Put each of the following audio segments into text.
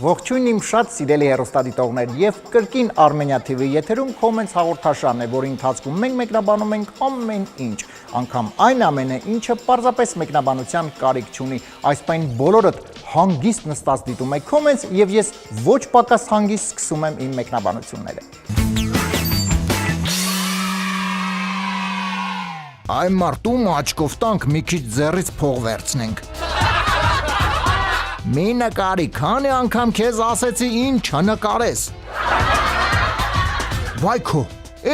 Ողջույն իմ շատ սիրելի հեռուստադիտողներ եւ կրկին Armenia TV եթերում Comments հաղորդաշարն է, որի ընթացքում մենք մեկնաբանում ենք ամեն ինչ, անգամ այն ամենը, ինչը պարզապես մեկնաբանության կարիք չունի։ Այս պայն բոլորդ հանգիստ նստած դիտում եք Comments եւ ես ոչ պակաս հանգիստ սկսում եմ իմ մեկնաբանությունները։ Այ մարդու աչքով տանք մի քիչ ձեռից փող վերցնենք։ Մի նկարի, քանի անգամ քեզ ասեցի ինչ չնկարես։ Վայ քո,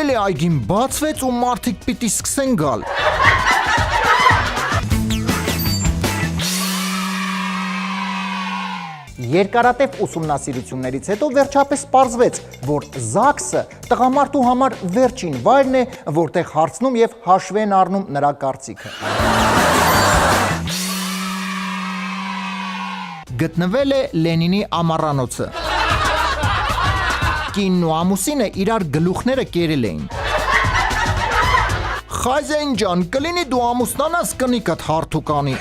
էլի այգին բացվեց ու մարդիկ պիտի սկսեն գալ։ Երկարատև ուսումնասիրություններից հետո վերջապես պարզվեց, որ ԶԱԳՍ-ը տղամարդու համար վերջին վայրն է, որտեղ հարցնում եւ հաշվի են առնում նրա կարծիքը։ Գտնվել է Լենինի ամառանոցը։ Կինն ու ամուսինը իրար գլուխները կերել էին։ Խազեն ջան, կլինի դու ամուսնանաս կնիկդ հարթուկանի։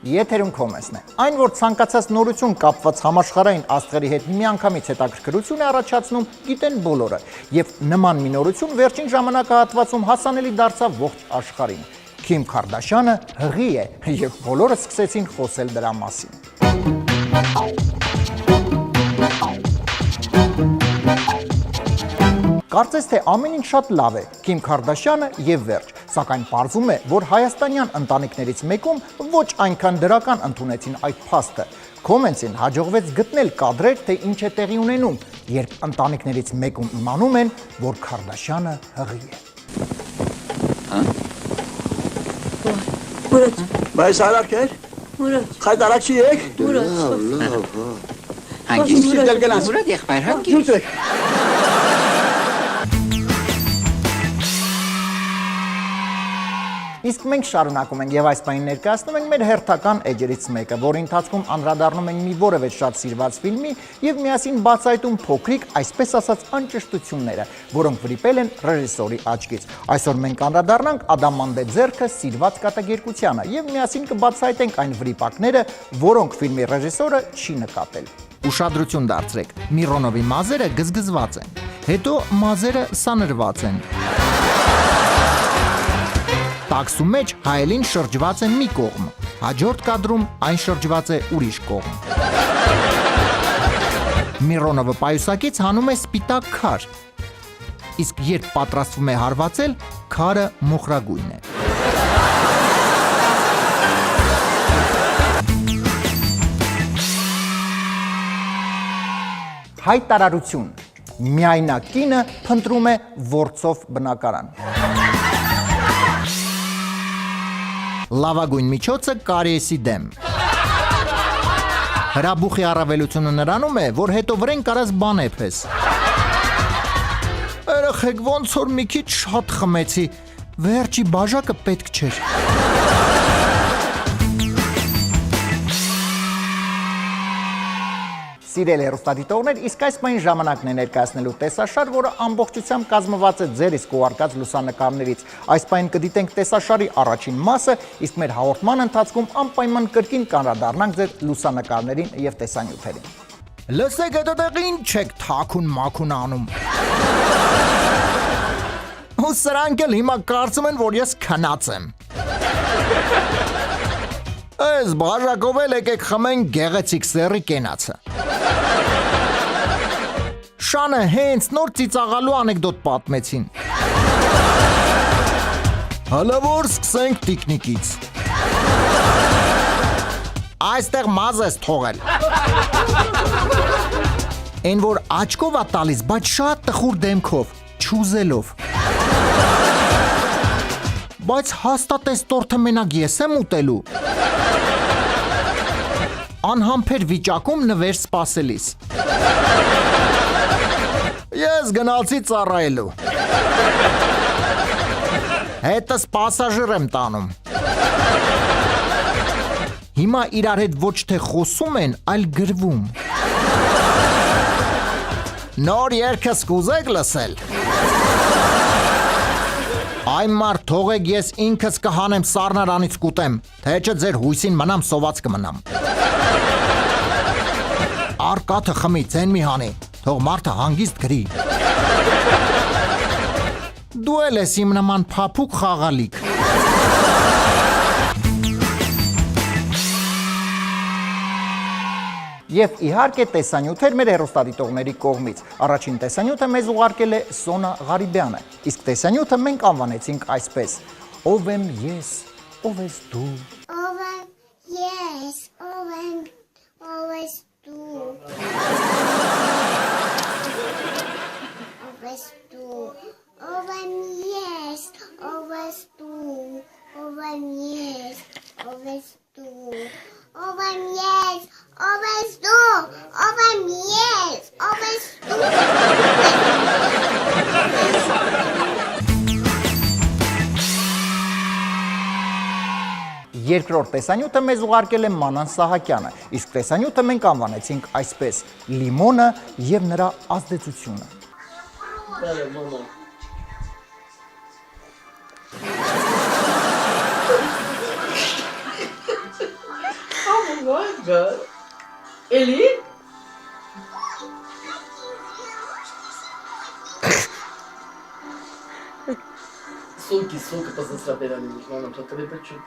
Եթերում Comments-ն է։ Այն, որ ցանկացած նորություն կապված համաշխարհային աստղերի հետ միանգամից հետաքրքրություն է առաջացնում, գիտեն բոլորը, եւ նման մի նորություն վերջին ժամանակահատվածում հասանելի դարձավ ողջ աշխարհին։ Քիմ Քարդաշյանը հղի է, եւ բոլորը սկսեցին խոսել դրա մասին։ Կարծես թե ամեն ինչ շատ լավ է, Քիմ Քարդաշյանը եւ վերջ, սակայն պարզվում է, որ հայաստանյան ընտանիքներից մեկում ոչ այնքան դրական ընդունեցին այդ փաստը։ Comments-ին հաջողվեց գտնել կադրեր, թե ինչ է տեղի ունենում, երբ ընտանիքներից մեկում իմանում են, որ Քարդաշյանը հղի է։ Մուրոջ, Բայց արարք էր, Մուրոջ, խայտ արաք չի եք, Մուրոջ, Հանգիստ դել գնաց, Մուրոջ եղբայր հանգիստ ջուրցեք, Իսկ մենք շարունակում ենք եւ այս պայն ներկայացնում ենք մեր հերթական էջերից մեկը, որի ընթացքում անդրադառնում ենք մի որևէ շատ սիրված ֆիլմի եւ միասին բացահայտում փոքրիկ, այսպես ասած, անճշտությունները, որոնք վրիպել են ռեժիսորի աչքից։ Այսօր մենք անդրադառնանք Ադամանդե ձեռքը սիրված կատակերգությանը եւ միասին կբացահայտենք այն վրիպակները, որոնք ֆիլմի ռեժիսորը չի նկատել։ Ուշադրություն դարձրեք, Միրոնովի մազերը գզգզված են, հետո մազերը սանրված են։ Տաքսու մեջ հայելին շրջված է մի կողմ, հաջորդ կադրում այն շրջված է ուրիշ կողմ։ Միրոնովը պայուսակից հանում է սպիտակ քար, իսկ երբ պատրաստվում է հարվածել, քարը մոխրագույն է։ Հայտարարություն. միայնակ կինը փնտրում է որցով բնակարան։ Լավագույն միջոցը կարիեսի դեմ։ Հրաբուխի առավելությունը նրանում է, որ հետո վրեն կարած բան էփես։ Երեխեք ոնց որ մի քիչ շատ խմեցի, վերջի բաժակը պետք չէր։ Սիրելի հեռուստադիտողներ, իսկ այս պայն ժամանակն է ներկայացնելու տեսաշար, որը ամբողջությամբ կազմված է ձեր իսկ ուղարկած լուսանկարներից։ Այս պայն կդիտենք տեսաշարի առաջին մասը, իսկ մեր հաղորդման ընթացքում անպայման կրկին կանդրադառնանք ձեր լուսանկարներին եւ տեսանյութերին։ Լսեք, այդտեղ ինչ եք թաքուն մաքուն անում։ Ու սրանք էլ հիմա կարծում են, որ ես քնած եմ։ Այս բաժակով էլ եկեք խմենք գեղեցիկ սեռի կենացը։ Շանը հենց նոր ծիծաղալու անեկդոտ պատմեցին։ Հələ որ սկսենք տիկնիկից։ Այստեղ մազ ես թողել։ Էն որ աչքով ա տալիս, բայց շատ տխուր դեմքով, չուզելով։ Բայց հաստատես տորթը մենակ ես եմ ուտելու։ Անհամբեր վիճակում նվեր սպասելիս։ Ես գնացի ծառայելու։ Հետս պասաժիր եմ տանում։ Հիմա իրար հետ ոչ թե խոսում են, այլ գրվում։ Նոր երգս կուզեք լսել։ Այ մարդ, թողեք ես ինքս կհանեմ սառնարանից կուտեմ, թե չէ ձեր հույսին մնամ սոված կմնամ։ Արկաթը խմի, ձեն մի հանի, թող մարդը հանգիստ գրի։ Դու էլ ես իմ նման փափուկ խաղալիք։ Եվ իհարկե տեսանյութեր մեր հեռուստադիտողների կողմից։ Առաջին տեսանյութը մեզ ուղարկել է Սոնա Ղարիբյանը, իսկ տեսանյութը մենք անվանեցինք այսպես. Ով եմ ես, ով ես դու։ Ով եմ ես, ով ես դու։ Ով ես դու։ Ով եմ ես, ով ես դու։ Ով եմ ես, ով ես դու։ Ով եմ ես, ով ես դու։ Ով եմ ես, ով ես դու։ Երկրորդ տեսանյութը մեզ ուղարկել է Մանան Սահակյանը, իսկ տեսանյութը մենք անվանեցինք այսպես. Լիմոնը եւ նրա ազդեցությունը։ Oh my god. Eli? Суки, позасраберали, мама, что ты почути.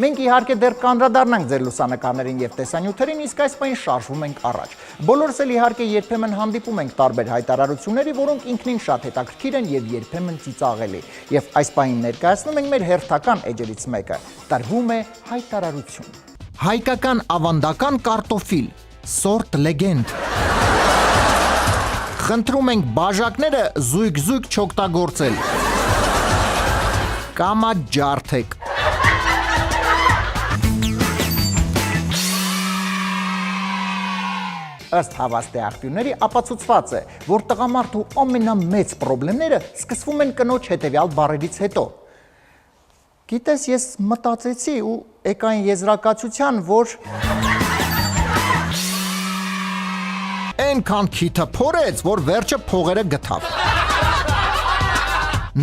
Մենք իհարկե դեռ կանդրադառնանք ձեր լուսանկարներին եւ տեսանյութերին, իսկ այս պայն շարժվում ենք առաջ։ Բոլորս էլ իհարկե երբեմն հանդիպում ենք տարբեր հայտարարությունների, որոնք ինքնին շատ հետաքրքիր են եւ երբեմն ծիծաղելի։ Եվ այս պայն ներկայացնում ենք մեր հերթական էջերից մեկը։ Տրվում է հայտարարություն։ Հայկական ավանդական կարտոֆիլ, սորտ լեգենդ։ Խնդրում ենք բաժակները զույգ չօգտագործել։ Կամա ջարդեք։ Ըստ հավաստի աղբյուրների ապացուցված է, որ տղամարդու ամենամեծ պրոբլեմները սկսվում են կնոջ հետևյալ բառերից հետո։ Գիտես, ես մտածեցի ու եկա այն եզրակացության, որ այնքան քիթը փորեց, որ վերջը փողերը գտավ։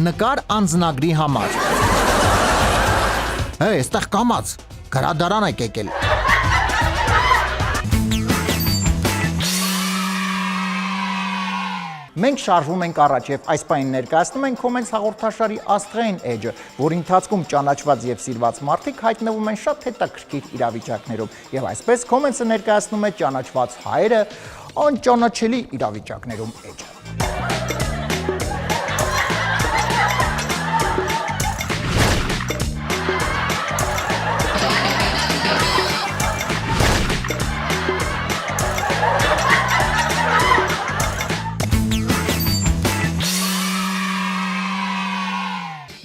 Նկար անձնագրի համար։ Հե, այստեղ կամած, գրադարան եք եկել։ Մենք շարժվում ենք առաջ եւ այս պայն ներկայացնում ենք Comments հաղորդաշարի աստղային էջը, որի ընթացքում ճանաչված եւ սիրված մարդիկ հայտնվում են շատ հետաքրքիր իրավիճակներում եւ այսպես Comments-ը ներկայացնում է ճանաչված հայերը անճանաչելի իրավիճակներում էջը։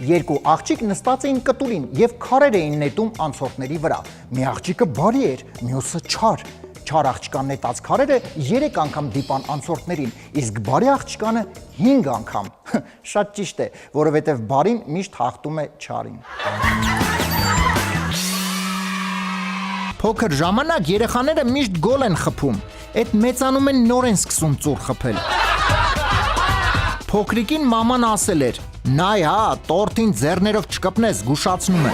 Երկու աղջիկ նստած էին կտուրին եւ քարեր էին նետում անցորդների վրա։ Մի աղջիկը բարի էր, մյուսը չար։ Չար աղջկան նետած քարերը 3 անգամ դիպան անցորդներին, իսկ բարի աղջկանը 5 անգամ։ Շատ ճիշտ է, որովհետեւ բարին միշտ հաղթում է չարին։ Փոքր ժամանակ երեխաները միշտ գոլ են խփում։ Այդ մեծանում են նոր են սկսում ծուռ խփել։ Փոքրիկին մաման ասել էր. «Նայ հա, տորթին ձեռներով չկպնես, գուշացնում է»։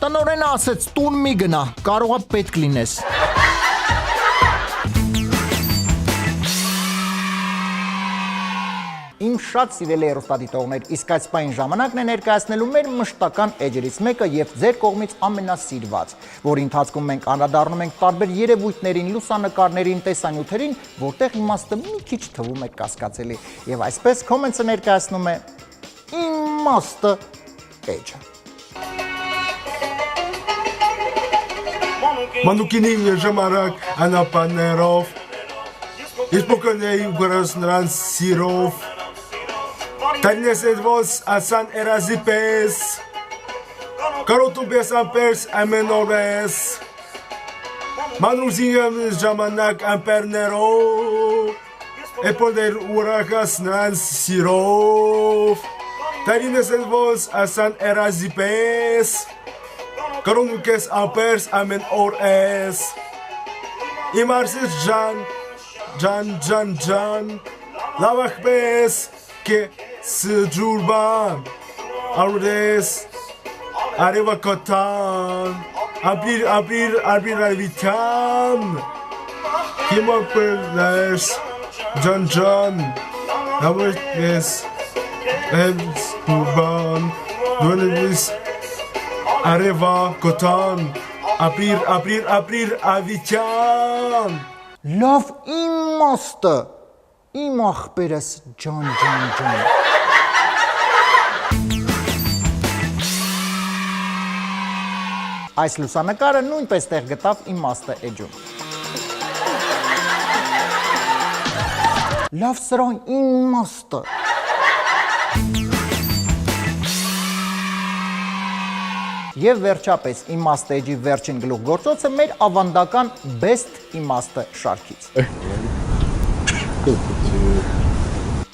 Տնօրենը ասեց. «Տուն մի գնա, կարող է պետք լինես»։ Իմ շատ սիրելի հեռուստադիտողներ, իսկ այս պայն ժամանակն է ներկայացնելու մեր մշտական էջերից մեկը եւ ձեր կողմից ամենասիրված, որի ընթացքում մենք անդրադառնում ենք տարբեր երևույթներին, լուսանկարներին, տեսանյութերին, որտեղ իմաստը մի քիչ թվում է կասկածելի։ Եվ այսպես Comments-ը ներկայացնում է իմաստը էջը։ Մանուկինին ժամանակ անապաներով, ես փոքրնեի ու գրած նրանց սիրով, Տանես edvos asan erazi pes Karotu besan pers amenores Manuzingam ժամանակ ամպերներով Էպոներ ուրախաս նրանց սիրով Տանես edvos asan erazi pes Կրում կես ապերս ամեն օր ես Իմ արսիս ջան Լավախպես կե սջուրբան Արուդես Արևա կոտան Ապիր արվիտյան Հիմա պերնես Ջան Լավախպես Սջուրբան Դոնևիս Արևա կոտան Ապիր ավիտյան Լավ իմաստը Իմ ախպերս ջան Այս լուսանկարը նույնպես տեղ գտավ իմաստը էջում Լավ սրա իմաստը Եվ վերջապես իմաստը էջի վերջին գլուխգործոցը մեր ավանդական best իմաստը շարքից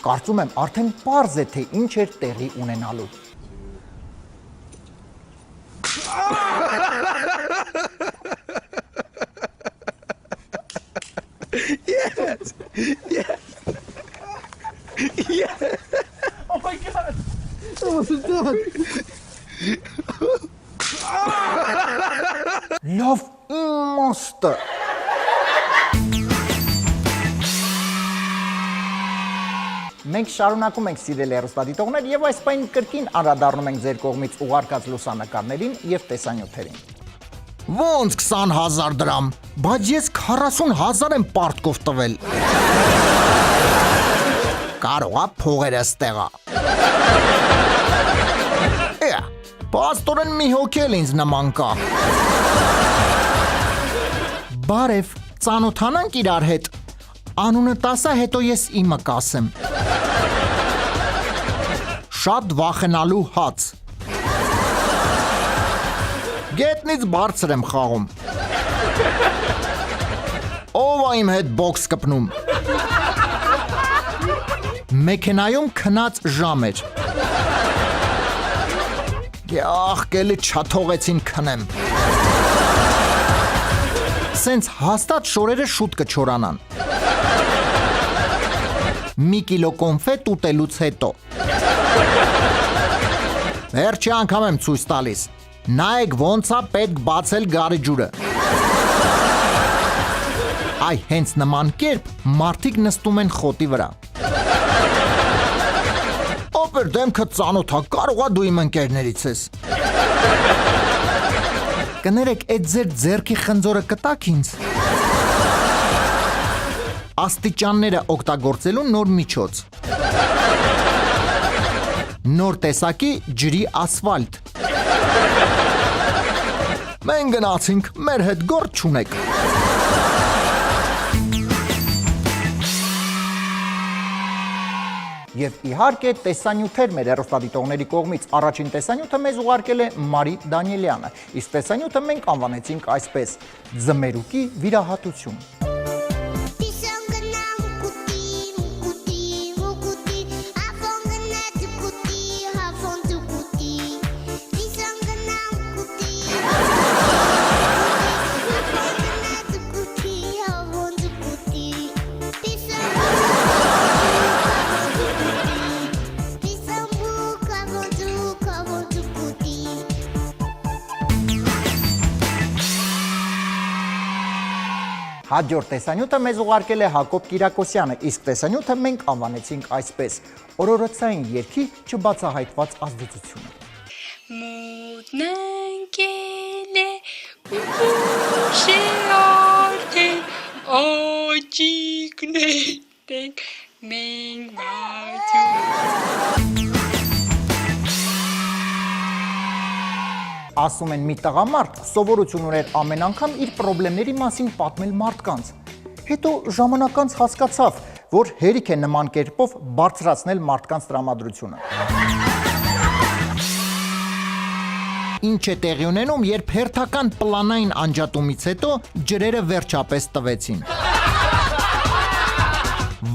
Կարծում եմ արդեն պարզ է թե ինչ էր տեղի ունենալու Oh my god! Լավ իմաստը Մենք շարունակում ենք սիրել հեռուստադիտողներ եւ այս պայն կրկին անդրադառնում ենք ձեր կողմից ուղարկած լուսանկարներին եւ տեսանյութերին Ոնց 20,000 դրամ, բայց ես 40,000 եմ պարտկով տվել Կարողա փողերը ստեղա Պաստորեն մի հոգել ինձ նման կա Բարև, ծանոթանանք իրար հետ Անունը տասա հետո ես իմը կասեմ Շատ վախենալու հաց Գետնից բարձր եմ խաղում Ով է իմ հետ բոքս կպնում Մեքենայում քնած ժամ էր Աղկելի չաթողեցին քնեմ Սենց հաստատ շորերը շուտ կչորանան Մի կիլո կոնֆետ ուտելուց հետո Վերջի անգամ եմ ցույց տալիս Նայեք ոնց է պետք բացել գարեջուրը Այ հենց նման կերպ մարդիկ նստում են խոտի վրա Օպեր դեմքը ծանոթա կարողա դու իմ ընկերներից ես Կներեք այդ ձեր ձերքի խնձորը կտակ ինձ Աստիճանները օգտագործելու նոր միջոց Նոր տեսակի ջրի ասֆալտ Մենք գնացինք, մեր հետ գործ չունեք Եվ իհարկե տեսանյութեր մեր հեռուստադիտողների կողմից առաջին տեսանյութը մեզ ուղարկել է Մարի Դանիելյանը Իսկ տեսանյութը մենք անվանեցինք այսպես Ձմերուկի վիրահատություն Հաջորդ տեսանյութը մեզ ուղարկել է Հակոբ Կիրակոսյանը, իսկ տեսանյութը մենք անվանեցինք այսպես Օրորոցային երգի չբացահայտված ազդեցությունը Մութն ընկել է ուշ է արդեն Աճիկներ ենք մենք մարդու Ասում են մի տղամարդ սովորություն ուներ ամեն անգամ իր պրոբլեմների մասին պատմել մարդկանց։ Հետո ժամանակ անց հասկացավ, որ հերիք է նման կերպով բարձրացնել մարդկանց տրամադրությունը։ Ինչ է տեղի ունենում, երբ հերթական պլանային անջատումից հետո ջրերը վերջապես տվեցին։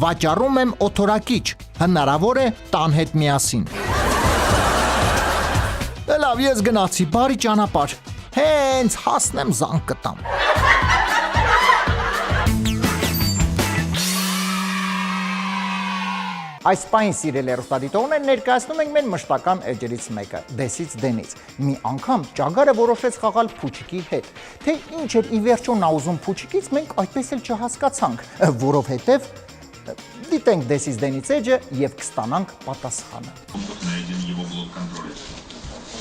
Վաճառում եմ օթորակիչ, հնարավոր է տան հետ միասին։ Լավ, ես գնացի, բարի ճանապարհ։ Հենց հասնեմ զանգ կտամ։ Այս պահին սիրելի հեռուստադիտողներ ներկայացնում ենք մեր մշտական էջերից մեկը՝ Դեսից Դենից։ Մի անգամ Ճագարը որոշեց խաղալ փուչիկի հետ։ Թե ինչ էր ի վերջո նա ուզում փուչիկից, մենք այդպես էլ չհասկացանք, որովհետև դիտենք Դեսից Դենից էջը եւ կստանանք պատասխանը։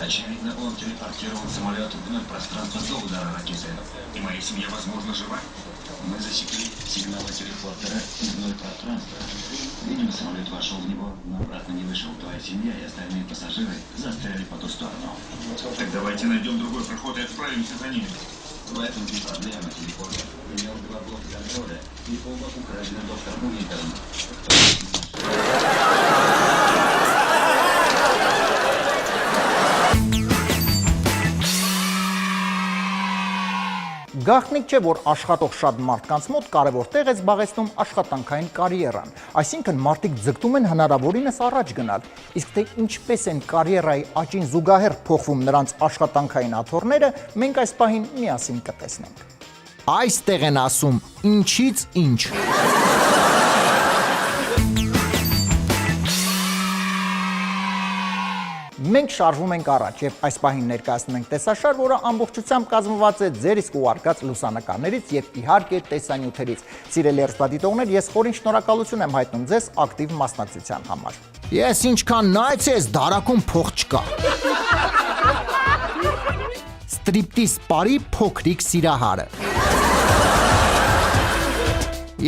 Очевидно, он телепортировал самолет вглубь пространства до удара ракеты. И моя семья, возможно, жива. Мы засекли сигналы телепортера вглубь пространства. Видимо, самолет вошел в него, но обратно не вышел. Твоя семья и остальные пассажиры застряли по ту сторону. Так давайте найдем другой проход и отправимся за ними. В этом и проблема. Телепортер имел 2 блока контроля, и оба украдены доктором Уитером. Գաղտնիք չէ, որ աշխատող շատ մարդկանց մոտ կարևոր տեղ է զբաղեցնում աշխատանքային կարիերան, այսինքն մարդիկ ձգտում են հնարավորինս առաջ գնալ, իսկ թե ինչպես են կարիերայի աճին զուգահեռ փոխվում նրանց աշխատանքային աթոռները, մենք այս պահին միասին կտեսնենք։ Այստեղ են ասում ինչից ինչ։ Մենք շարժվում ենք առաջ եւ այս պահին ներկայացնում ենք տեսաշար, որը ամբողջությամբ կազմված է ձեր իսկ ուղարկած լուսանկարներից եւ իհարկե տեսանյութերից։ Սիրելի հեռուստադիտողներ, ես խորին շնորհակալություն եմ հայտնում ձեզ ակտիվ մասնակցության համար։ Ես ինչքան նայեցի, ես դարակում փող չկա։ Ստրիպտիզ բարի փոքրիկ սիրահարը։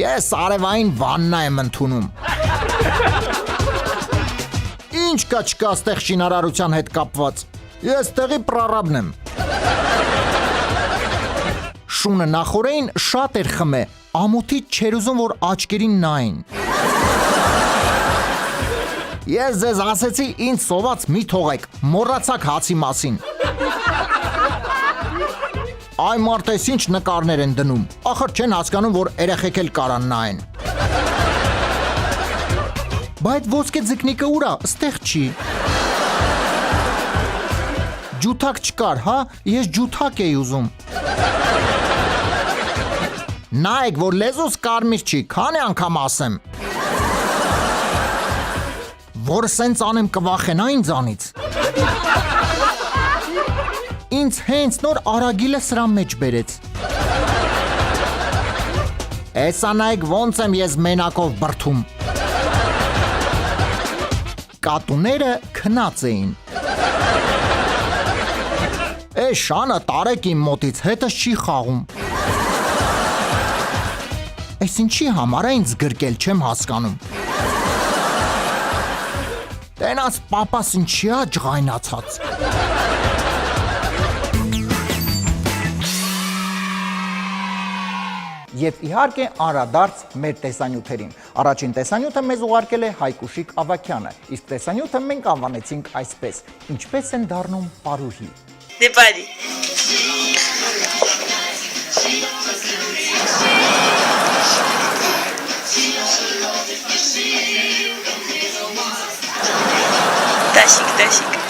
Ես արևային վաննա եմ ընդունում։ Ինչ կա չկա ստեղ շինարարության հետ կապված, ես տեղի պրարաբն եմ։ Շունը նախորեին շատ էր խմե, ամոթից չեր ուզում, որ աչկերին նային։ Ես ձեզ ասեցի ինձ սոված մի թողեք, մոռացաք հացի մասին։ Այ մարդես ինչ նկարներ են դնում, ախր չեն հասկանում, որ երեխեք էլ կարան նային։ Բայց ոսկե ձկնիկը ուրա, ստեղ չի։ Ջութակ չկար, հա, ես ջութակ էի ուզում։ Նայեք, որ լեզուս կարմիր չի, քանի անգամ ասեմ։ Որ սենց անեմ կվախենա ինձանից։ Ինձ հենց նոր արագիլը սրա մեջ բերեց։ Էսա նայեք ոնց եմ ես մենակով բրթում։ Կատուները քնած էին։ Շանը տարեք իմ մոտից, հետս չի խաղում։ Էս ինչի համար է ինձ գրկել, չեմ հասկանում։ Տենաս պապաս ինչի է ջղայնացած։ Եվ իհարկե անդրադարձ մեր տեսանյութերին։ Առաջին տեսանյութը մեզ ուղարկել է Հայկուշիկ Ավագյանը, իսկ տեսանյութը մենք անվանեցինք այսպես. Ինչպես են դառնում պարուհի։ Դե բարի։ Տաշիկ։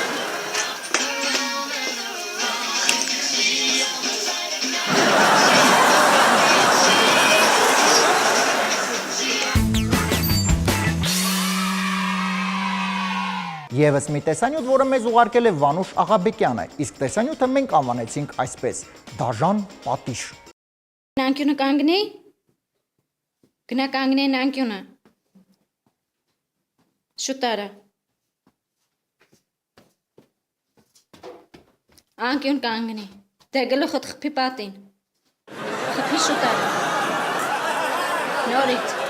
Եվս մի տեսանյութ, որը մեզ ուղարկել է Վանուշ Աղաբեկյանը, իսկ տեսանյութը մենք անվանեցինք այսպես. Դաժան պատիժ։ Անկյունը կանգնի։ Գնա կանգնեն անկյունը։ Շուտ արա։ Անկյուն կանգնի։ Դե գլուխդ խփի պատին։ Խփի շուտ արա։ Նորից։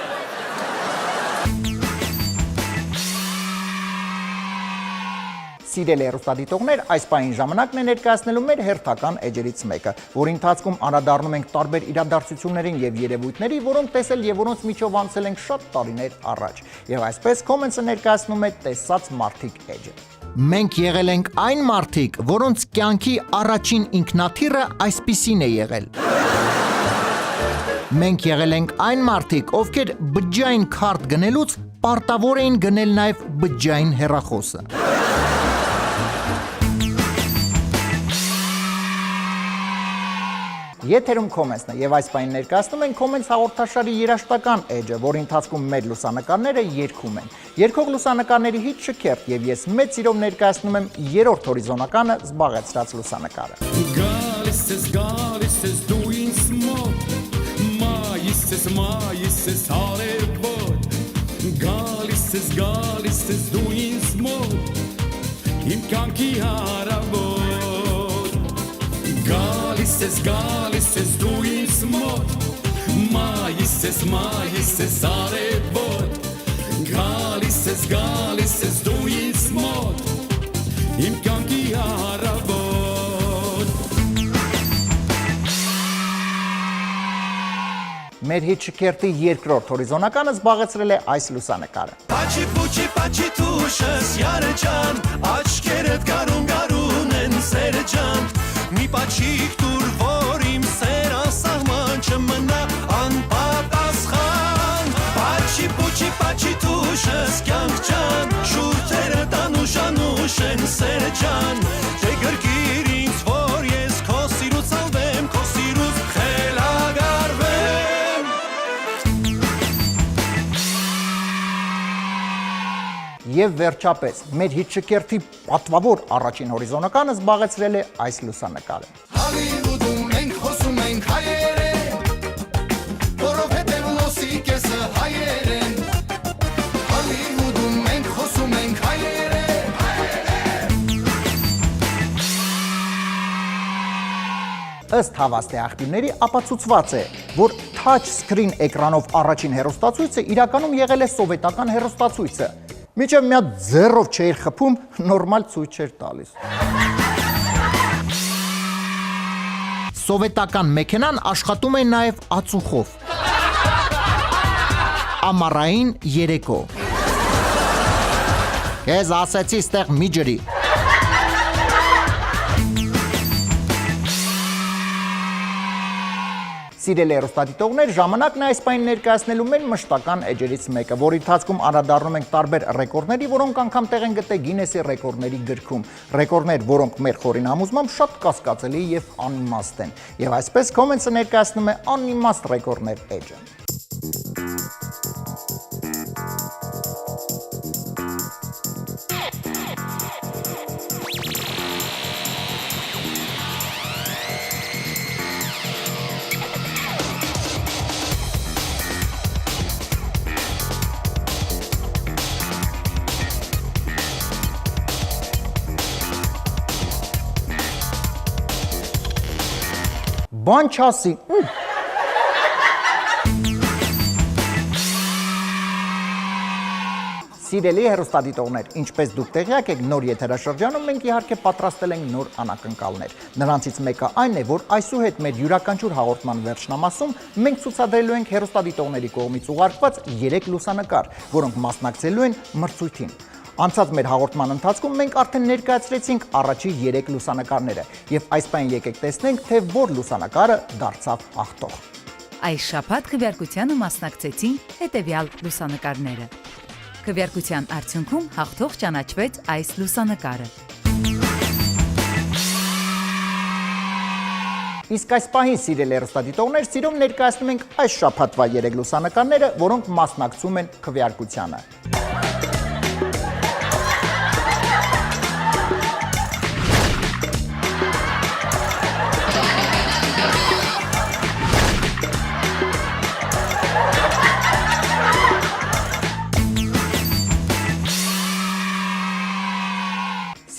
Սիրելի հեռուստադիտողներ, այս պահին ժամանակն է ներկայացնելու մեր հերթական էջերից մեկը, որի ընթացքում անդրադառնում ենք տարբեր իրադարձություններին եւ երևույթների, որոնք տեսել եւ որոնց միջով անցել ենք շատ տարիներ առաջ։ Եվ այսպես Comments-ը ներկայացնում է տեսած մարդիկ էջը։ Մենք եղել ենք այն մարդիկ, որոնց կյանքի առաջին ինքնաթիռը այսպիսին է եղել։ Մենք եղել ենք այն մարդիկ, ովքեր բջջային քարտ գնելուց պարտավոր էին գնել նաեւ բջջային հեռախոսը։ եթերում Comments-ն է եւ այս պահին ներկայացնում են Comments հաղորդաշարի երաժշտական էջը, որի ընթացքում մեր լուսանկարները երգում են։ Երգող լուսանկարների հիթ շքերթ եւ ես մեծ սիրով ներկայացնում եմ երրորդ հորիզոնականը զբաղեցրած լուսանկարը։ Գալիս ես դու ինձ մոտ, մայիս ես արևոտ, գալիս ես դու ինձ մոտ, իմ կյանքի հարավոտ, գալիս ես դու ինձ մոտ, մայիս ես արևոտ, գալիս ես դու ինձ մոտ, իմ կյանքի հարավոտ։ Մեր հիթ շքերթի երկրորդ հորիզոնականը զբաղեցրել է այս լուսանկարը։ Պաչի պուչի պաչի թուշս յարը ջան, աչքերդ գարուն են սերը ջան, մի պաչիկ դուր, որ իմ սեր ասահման չմնա անպատասխան, պաչի պուչի պաչի թուշս կյանք ջան, շուրթերը տանուշ են սերը ջան, դե գրկիր ինձ, որ ես քո սիրուց ալվեմ, քո սիրուց խելագարվեմ։ Եվ վերջապես, մեր հիթ շքերթի պատվավոր առաջին հորիզոնականը զբաղեցրել է այս լուսանկարը։ Հալիվուդում մենք խոսում ենք հայերեն, որովհետև լոսի կեսը հայեր են, Հալիվուդում մենք խոսում ենք հայերեն։ Ըստ հավաստի աղբյուրների ապացուցված է, որ touch screen էկրանով առաջին հեռուստացույցը իրականում եղել է սովետական հեռուստացույցը։ Մինչև մի հատ ձեռով չէր խփում, նորմալ ցույց չէր տալիս։ Սովետական մեքենան աշխատում է նաև ածուխով։ Ամառային երեկո։ Ես ասեցի ստեղ մի ջրի։ Սիրելի հեռուստադիտողներ, ժամանակն է այս պահին ներկայացնելու մեր մշտական էջերից մեկը, որի ընթացքում անդրադառնում ենք տարբեր ռեկորդների, որոնք անգամ տեղ են գտել Գինեսի ռեկորդների գրքում։ Ռեկորդներ, որոնք մեր խորին համոզմամբ շատ կասկածելի եւ անիմաստ են։ Եվ այսպես Comments-ը ներկայացնում է անիմաստ ռեկորդներ էջը։ Բան չասի։ Սիրելի հեռուստադիտողներ, ինչպես դուք տեղյակ եք, նոր եթերաշրջանում մենք իհարկե պատրաստել ենք նոր անակնկալներ։ Նրանցից մեկը այն է, որ այսուհետ մեր յուրաքանչյուր հաղորդման վերջնամասում մենք ցուցադրելու ենք հեռուստադիտողների կողմից ուղարկված 3 լուսանկար, որոնք մասնակցելու են մրցույթին։ Անցած մեր հաղորդման ընթացքում մենք արդեն ներկայացրեցինք առաջի 3 լուսանկարները եւ այս պահին եկեք տեսնենք, թե որ լուսանկարը դարձավ հաղթող։ Այս շաբաթ քվեարկությանը մասնակցեցին հետևյալ լուսանկարները։ Քվեարկության արդյունքում հաղթող ճանաչվեց այս լուսանկարը։ Իսկ այս պահին, սիրելի հեռուստադիտողներ, սիրով ներկայացնում ենք այս շաբաթվա 3 լուսանկարները, որոնք մասնակցում են քվեարկությանը։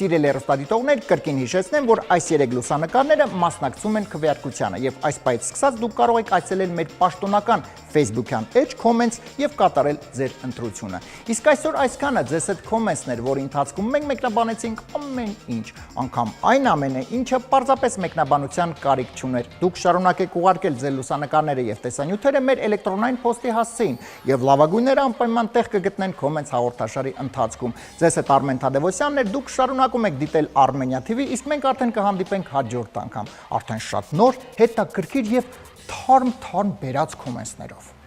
Սիրելի հեռուստադիտողներ, կրկին հիշեցնեմ, որ այս 3 լուսանկարները մասնակցում են քվեարկությանը եւ այս պահից սկսած դուք կարող եք այցելել մեր պաշտոնական Facebook-յան էջ Comments եւ կատարել ձեր ընտրությունը։ Իսկ այսօր այսքանը ձեզ հետ Comments-ներ, որի ընթացքում մենք մեկնաբանեցինք ամեն ինչ, անգամ այն ամենը, ինչը պարզապես մեկնաբանության կարիք չուներ։ Դուք շարունակեք ուղարկել ձեր լուսանկարները եւ տեսանյութերը մեր էլեկտրոնային փոստի հասցեին եւ լավագույնները անպայման տեղ կգտնեն Comments հաղորդաշարի ընթացքում։ Ձեզ հետ Արմեն Թադևոսյանն է, դուք շարունակում եք դիտել Armenia TV, իսկ մենք արդեն կհանդիպենք հաջորդ անգամ, արդեն շատ նոր, հետաքրքիր եւ թարմ բերած Comments-ներով։